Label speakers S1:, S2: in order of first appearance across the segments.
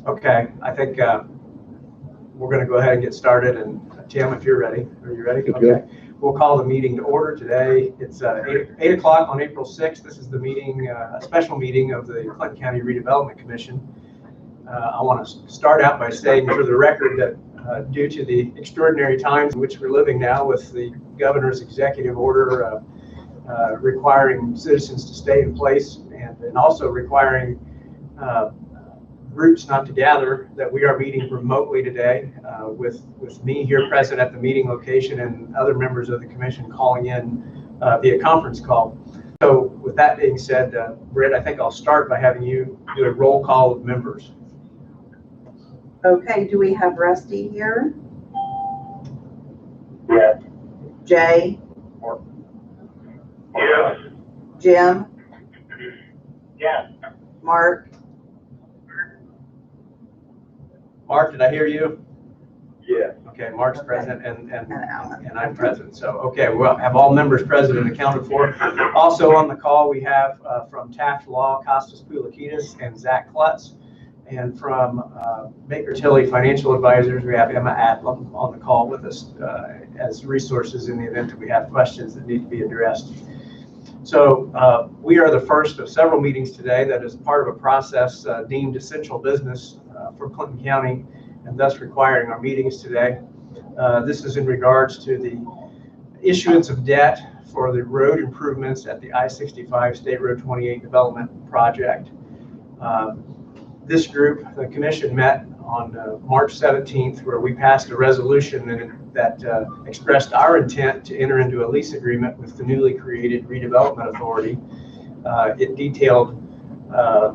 S1: Okay, I think we're going to go ahead and get started. And Tim, if you're ready, are you ready? Okay. We'll call the meeting to order today. It's 8 o'clock on April 6th. This is the meeting, a special meeting of the Clinton County Redevelopment Commission. I want to start out by saying for the record that due to the extraordinary times in which we're living now with the governor's executive order requiring citizens to stay in place and also requiring groups not to gather, that we are meeting remotely today with me here present at the meeting location and other members of the commission calling in via conference call. So with that being said, Britt, I think I'll start by having you do a roll call of members.
S2: Okay, do we have Rusty here?
S3: Yes.
S2: Jay?
S3: Yes.
S2: Jim?
S3: Yes.
S2: Mark?
S1: Mark, did I hear you?
S3: Yes.
S1: Okay, Mark's
S2: Okay.
S1: present and
S2: Alan.
S1: I'm present. So, okay, we'll have all members present and accounted for. Also on the call, we have from Taft Law, Costas Poulikitis and Zach Klutz. And from Baker Tilly Financial Advisors, we have Emma Adlam on the call with us as resources in the event that we have questions that need to be addressed. So we are the first of several meetings today that is part of a process deemed essential business for Clinton County and thus requiring our meetings today. This is in regards to the issuance of debt for the road improvements at the I-65 State Road 28 development project. This group, the commission, met on March 17th, where we passed a resolution that expressed our intent to enter into a lease agreement with the newly created Redevelopment Authority. It detailed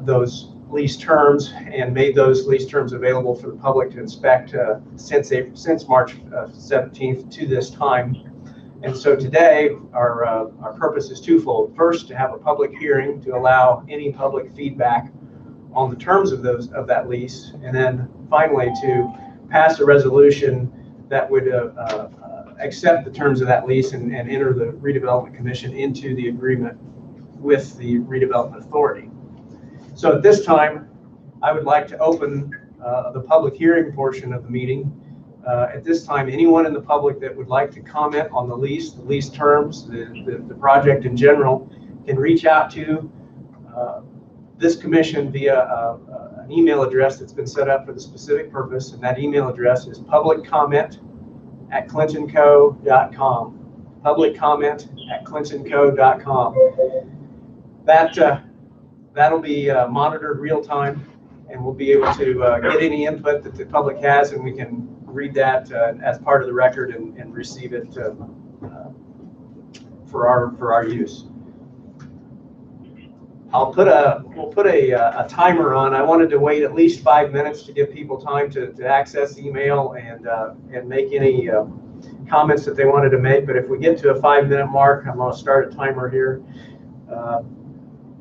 S1: those lease terms and made those lease terms available for the public to inspect since March 17th to this time. And so today, our purpose is twofold. First, to have a public hearing to allow any public feedback on the terms of that lease, and then finally to pass a resolution that would accept the terms of that lease and enter the Redevelopment Commission into the agreement with the Redevelopment Authority. So at this time, I would like to open the public hearing portion of the meeting. At this time, anyone in the public that would like to comment on the lease terms, the project in general, can reach out to this commission via an email address that's been set up for the specific purpose, and that email address is publiccomment@clintonco.com. publiccomment@clintonco.com. That'll be monitored real time, and we'll be able to get any input that the public has, and we can read that as part of the record and receive it for our use. We'll put a timer on. I wanted to wait at least 5 minutes to give people time to access email and make any comments that they wanted to make. But if we get to a 5-minute mark, I'm going to start a timer here. If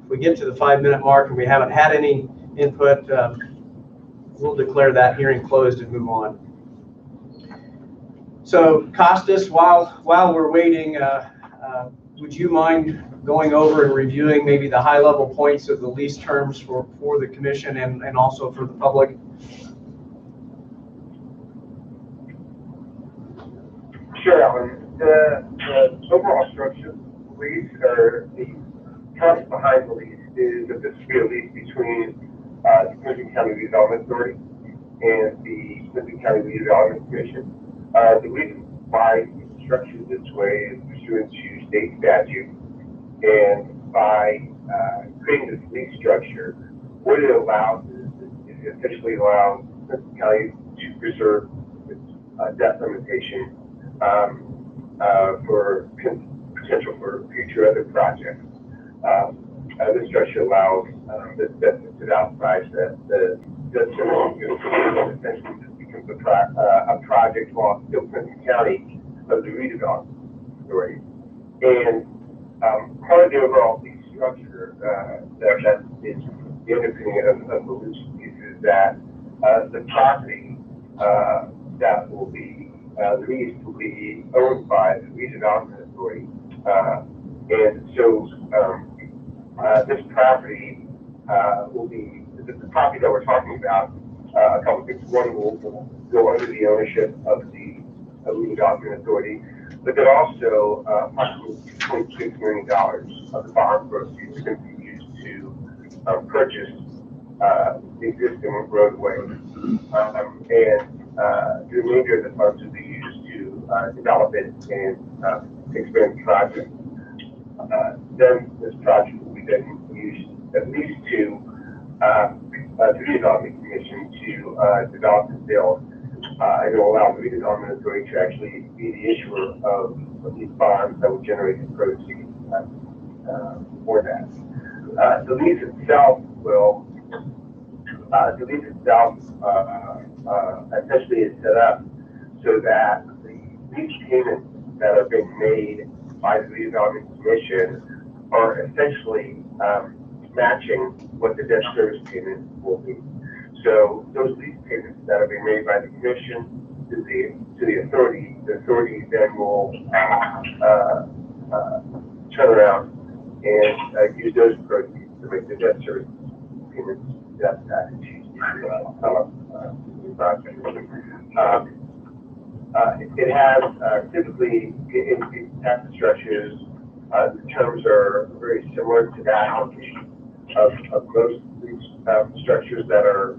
S1: we get to the 5-minute mark and we haven't had any input, we'll declare that hearing closed and move on. So Costas, while we're waiting, would you mind going over and reviewing maybe the high-level points of the lease terms for the commission and also for the public?
S3: Sure, Alan. The overall structure of the lease, or the concept behind the lease, is that this will be a lease between the Clinton County Redevelopment Authority and the Clinton County Redevelopment Commission. The reason why it's structured this way is pursuant to state statute. And by creating this lease structure, what it allows is it essentially allows Clinton County to preserve its debt limitation for potential for future other projects. This structure allows the debt to sit outside the debt essentially just becomes a project while still Clinton County of the redevelopment authority. And part of the overall lease structure that is the underpinning of the lease is that the property that will be leased will be owned by the Redevelopment Authority. And so this property will be, the property that we're talking about a couple things. One will go under the ownership of the Redevelopment Authority, but then also approximately $26 million of the bond proceeds are going to be used to purchase the existing roadway, and the remainder of the funds will be used to develop it and expand the project. Then this project will be then used at least to the Redevelopment Commission to develop and build. It will allow the Redevelopment Authority to actually be the issuer of these bonds that will generate the proceeds for that. The lease itself will, essentially is set up so that the lease payments that are being made by the Redevelopment Commission are essentially matching what the debt service payment will be. So those lease payments that are being made by the commission to the authority then will turn around and use those proceeds to make the debt service payments that achieve the project. It has typically in tax structures, the terms are very similar to that of most structures that are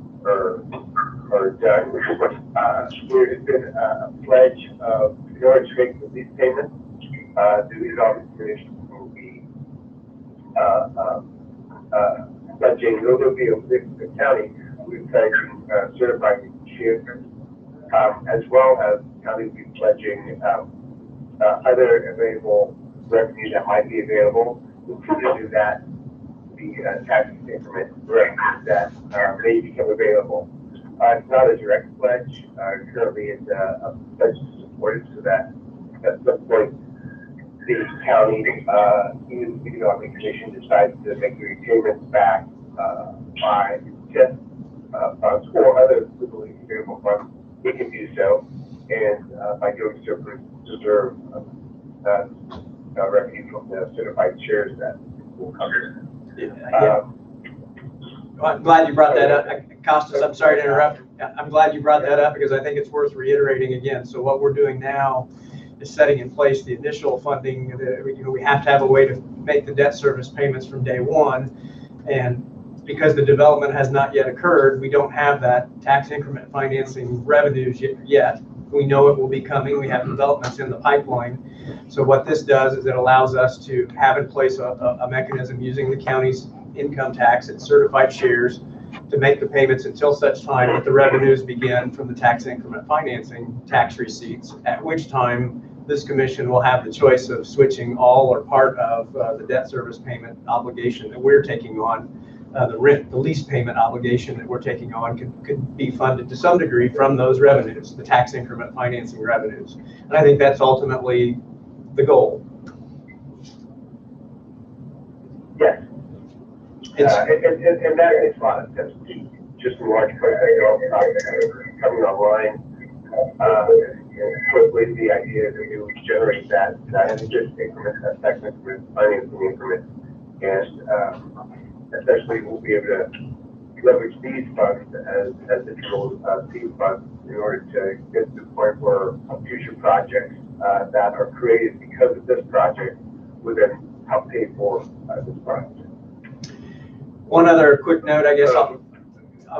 S3: done. There has been a pledge of, in order to make the lease payment, the Redevelopment Commission will be pledging, there'll be the county will be pledging certified shares, as well as the county will be pledging other available revenue that might be available, including that the tax increment that may become available. It's not a direct pledge. Currently, it's a pledge to support it, so that at some point the county, even the Redevelopment Commission, decides to make the repayments back by TIF funds or other legally available funds, it can do so, and by doing so, preserve revenue from the certified shares that will come in.
S1: I'm glad you brought that up, Costas. I'm sorry to interrupt. I'm glad you brought that up because I think it's worth reiterating again. So what we're doing now is setting in place the initial funding. We have to have a way to make the debt service payments from day one, and because the development has not yet occurred, we don't have that tax increment financing revenues yet. We know it will be coming. We have developments in the pipeline. So what this does is it allows us to have in place a mechanism using the county's income tax and certified shares to make the payments until such time that the revenues begin from the tax increment financing tax receipts, at which time this commission will have the choice of switching all or part of the debt service payment obligation that we're taking on. The lease payment obligation that we're taking on could be funded to some degree from those revenues, the tax increment financing revenues. And I think that's ultimately the goal.
S3: Yes. And that makes a lot of sense. Just in large part, coming online quickly, the idea is that we would generate that interest increment, that tax increment, financing increment, and essentially we'll be able to leverage these funds as additional seed funds in order to get to the point where future projects that are created because of this project would then help pay for this project.
S1: One other quick note, I guess,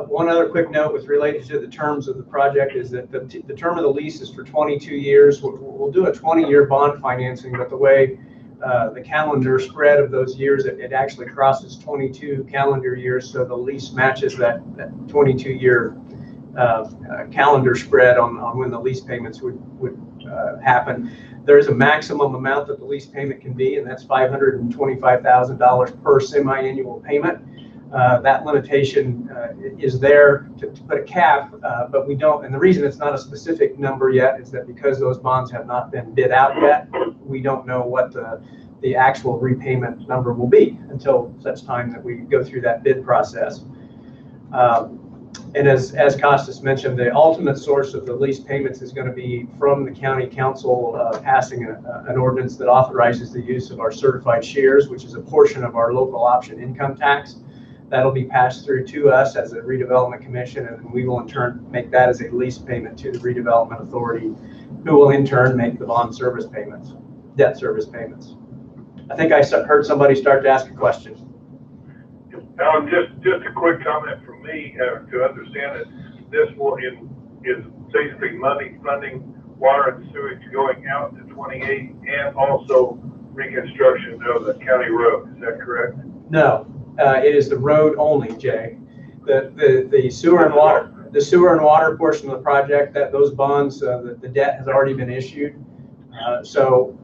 S1: one other quick note with related to the terms of the project is that the term of the lease is for 22 years. We'll do a 20-year bond financing, but the way the calendar spread of those years, it actually crosses 22 calendar years, so the lease matches that 22-year calendar spread on when the lease payments would happen. There is a maximum amount that the lease payment can be, and that's $525,000 per semi-annual payment. That limitation is there to put a cap, but we don't, and the reason it's not a specific number yet is that because those bonds have not been bid out yet, we don't know what the actual repayment number will be until such time that we go through that bid process. And as Costas mentioned, the ultimate source of the lease payments is going to be from the county council passing an ordinance that authorizes the use of our certified shares, which is a portion of our local option income tax That'll be passed through to us as a redevelopment commission, and we will in turn make that as a lease payment to the redevelopment authority, who will in turn make the bond service payments, debt service payments. I think I heard somebody start to ask a question.
S4: Just a quick comment from me to understand it. This is basically money funding water and sewage going out to 28 and also reconstruction of the county road. Is that correct?
S1: No, it is the road only, Jay. The sewer and water portion of the project, that those bonds, the debt has already been issued. So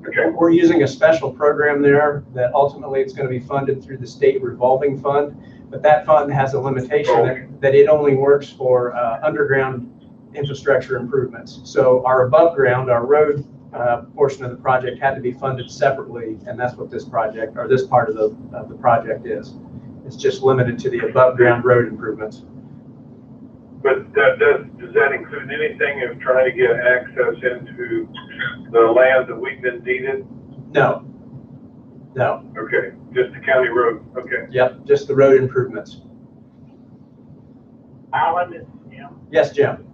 S4: Okay.
S1: we're using a special program there that ultimately it's going to be funded through the state revolving fund, but that fund has a limitation that it only works for underground infrastructure improvements. So our above ground, our road portion of the project had to be funded separately, and that's what this project, or this part of the project is. It's just limited to the above ground road improvements.
S4: But does that include anything of trying to get access into the land that we've been deeded?
S1: No.
S4: Okay, just the county road. Okay.
S1: Yep, just the road improvements.
S5: Alan, it's Jim.
S1: Yes, Jim.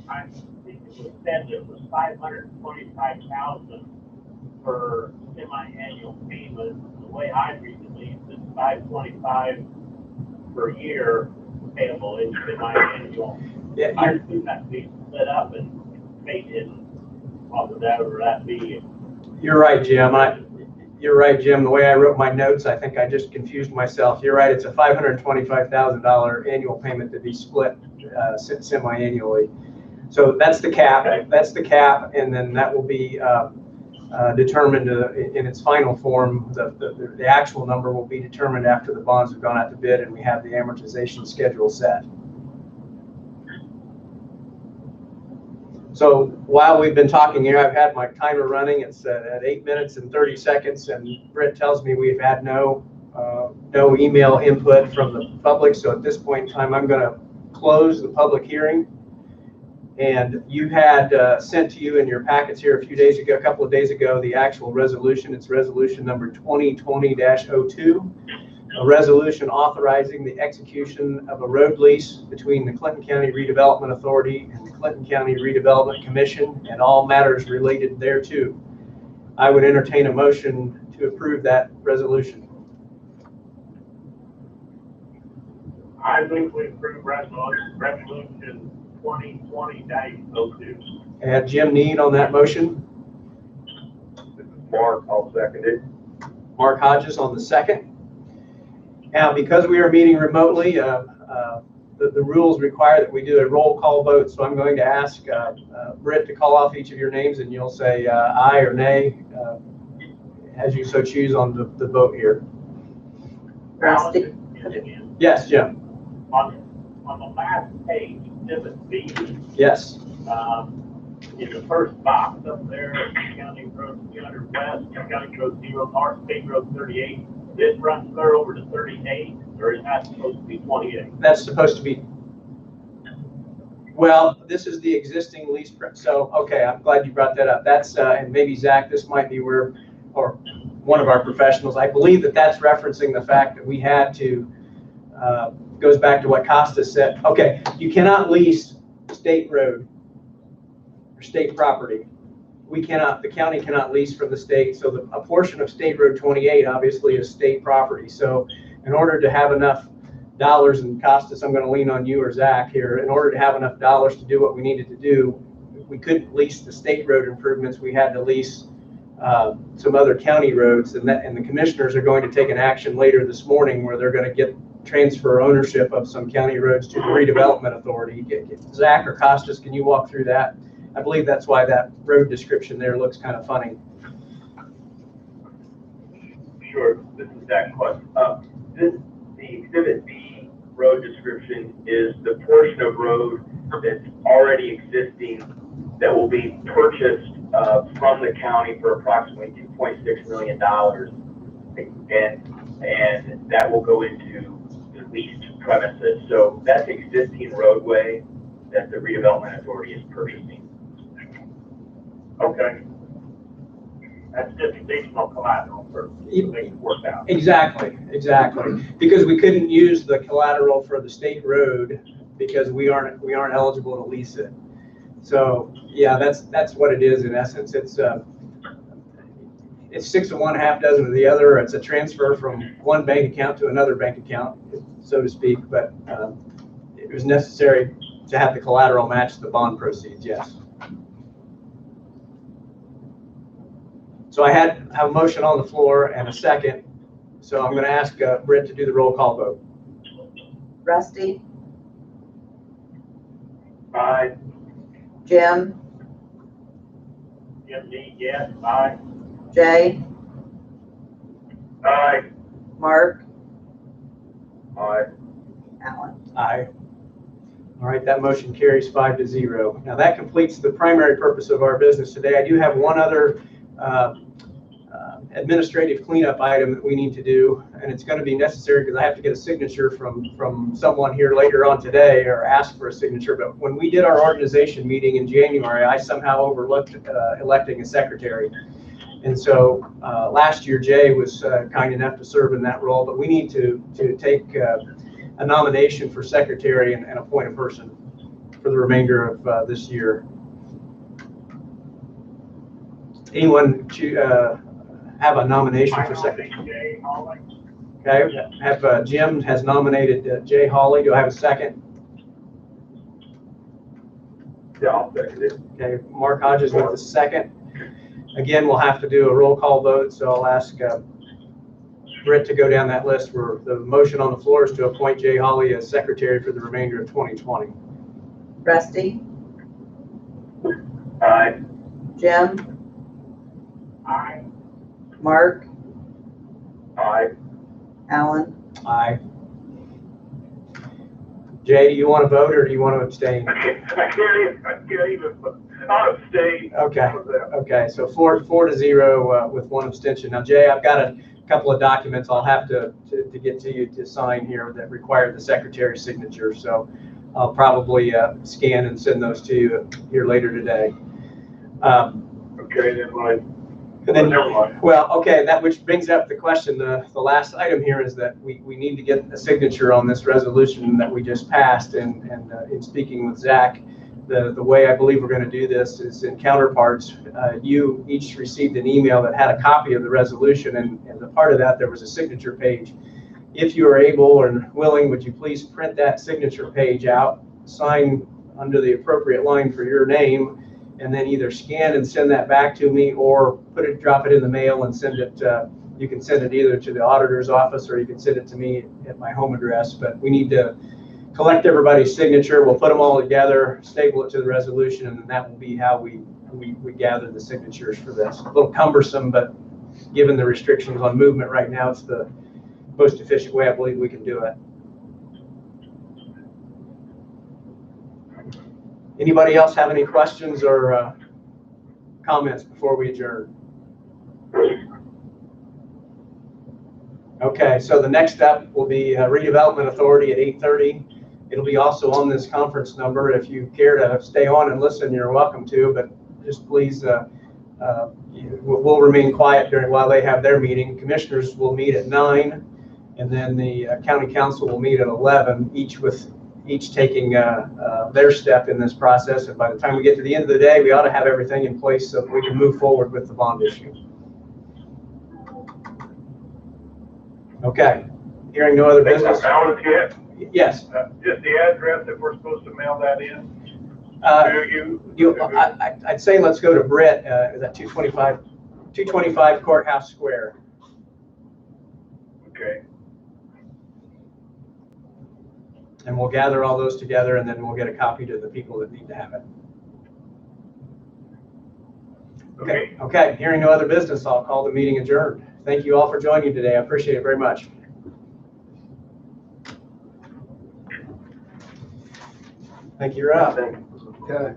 S5: I think it was said it was 525,000 for semi-annual payment. The way I read the lease, it's 525 per year payable in semi-annual.
S1: Yeah,
S5: I assume that to be split up and paid in, what would that be?
S1: you're right, Jim. You're right, Jim. The way I wrote my notes, I think I just confused myself. You're right. It's a $525,000 annual payment to be split semi-annually. So that's the cap. That's the cap, and then that will be determined in its final form. The actual number will be determined after the bonds have gone out to bid and we have the amortization schedule set. So while we've been talking here, I've had my timer running. It's at 8 minutes and 30 seconds, and Britt tells me we've had no email input from the public. So at this point in time, I'm going to close the public hearing. And you had sent to you in your packets here a couple of days ago, the actual resolution. It's resolution number 2020-02, a resolution authorizing the execution of a road lease between the Clinton County Redevelopment Authority and the Clinton County Redevelopment Commission and all matters related thereto. I would entertain a motion to approve that resolution.
S5: I think we approve resolution 2020-02.
S1: And Jim Need on that motion.
S3: This is Mark, I'll second it.
S1: Mark Hodges on the second. Now, because we are meeting remotely, the rules require that we do a roll call vote. So I'm going to ask Britt to call off each of your names, and you'll say aye or nay as you so choose on the vote here.
S2: Rusty.
S1: Yes, Jim.
S5: On the last page, Exhibit B,
S1: Yes.
S5: in the first box up there, County Road 200 West, County Road 0 North, State Road 38. This runs clear over to 38, or is that supposed to be 28?
S1: That's supposed to be. Well, this is the existing lease. So, okay, I'm glad you brought that up. That's, and maybe Zach, this might be where, or one of our professionals, I believe that's referencing the fact that we had to, goes back to what Costa said. Okay, you cannot lease state road or state property. We cannot, the county cannot lease from the state. So a portion of State Road 28 obviously is state property. So in order to have enough dollars, and Costas, I'm going to lean on you or Zach here, in order to have enough dollars to do what we needed to do, we couldn't lease the state road improvements. We had to lease some other county roads, and the commissioners are going to take an action later this morning where they're going to transfer ownership of some county roads to the redevelopment authority. Zach or Costas, can you walk through that? I believe that's why that road description there looks kind of funny.
S6: Sure, this is Zach Clutch. The Exhibit B road description is the portion of road that's already existing that will be purchased from the county for approximately $2.6 million, and that will go into the leased premises. So that's existing roadway that the redevelopment authority is purchasing.
S5: Okay. That's just additional collateral to make it work out.
S1: Exactly. Because we couldn't use the collateral for the state road because we aren't eligible to lease it. So yeah, that's what it is in essence. It's 6 of one, half dozen of the other. It's a transfer from one bank account to another bank account, so to speak. But it was necessary to have the collateral match the bond proceeds. Yes. So I have a motion on the floor and a second. So I'm going to ask Britt to do the roll call vote.
S2: Rusty,
S6: Aye.
S2: Jim,
S5: Jim D, yes, aye.
S2: Jay,
S4: Aye.
S2: Mark,
S6: Aye.
S2: Alan.
S1: Aye. All right, that motion carries 5-0. Now that completes the primary purpose of our business today. I do have one other administrative cleanup item that we need to do, and it's going to be necessary because I have to get a signature from someone here later on today, or ask for a signature. But when we did our organization meeting in January, I somehow overlooked electing a secretary. And so last year, Jay was kind enough to serve in that role, but we need to take a nomination for secretary and appoint a person for the remainder of this year. Anyone have a nomination for secretary?
S5: Jay Hawley.
S1: Okay, have Jim has nominated Jay Hawley. Do I have a second?
S6: Yeah, I'll second it.
S1: Okay, Mark Hodges with the second. Again, we'll have to do a roll call vote, so I'll ask Britt to go down that list. Where the motion on the floor is to appoint Jay Hawley as secretary for the remainder of 2020.
S2: Rusty,
S6: Aye.
S2: Jim,
S5: Aye.
S2: Mark,
S6: Aye.
S2: Alan.
S1: Aye. Jay, do you want to vote or do you want to abstain?
S4: I can't even, I'll abstain.
S1: Okay, so 4-0 with one abstention. Now, Jay, I've got a couple of documents I'll have to get to you to sign here that require the secretary's signature. So I'll probably scan and send those to you here later today.
S4: Okay, then never mind.
S1: Well, okay, that which brings up the question. The last item here is that we need to get a signature on this resolution that we just passed. And in speaking with Zach, the way I believe we're going to do this is in counterparts. You each received an email that had a copy of the resolution, and as a part of that, there was a signature page. If you are able or willing, would you please print that signature page out, sign under the appropriate line for your name, and then either scan and send that back to me, or drop it in the mail and send it. You can send it either to the auditor's office or you can send it to me at my home address. But we need to collect everybody's signature. We'll put them all together, staple it to the resolution, and then that will be how we gather the signatures for this. A little cumbersome, but given the restrictions on movement right now, it's the most efficient way I believe we can do it. Anybody else have any questions or comments before we adjourn? Okay, so the next step will be Redevelopment Authority at 8:30. It'll be also on this conference number. If you care to stay on and listen, you're welcome to, but just please, we'll remain quiet while they have their meeting. Commissioners will meet at 9, and then the county council will meet at 11, each taking their step in this process. And by the time we get to the end of the day, we ought to have everything in place so that we can move forward with the bond issue. Okay, hearing no other business.
S4: Alan, yet?
S1: Yes.
S4: Just the address that we're supposed to mail that in to you?
S1: I'd say let's go to Britt, is that 225 Courthouse Square.
S4: Okay.
S1: And we'll gather all those together, and then we'll get a copy to the people that need to have it. Okay, hearing no other business, I'll call the meeting adjourned. Thank you all for joining today. I appreciate it very much. Thank you, Rob.
S6: Okay.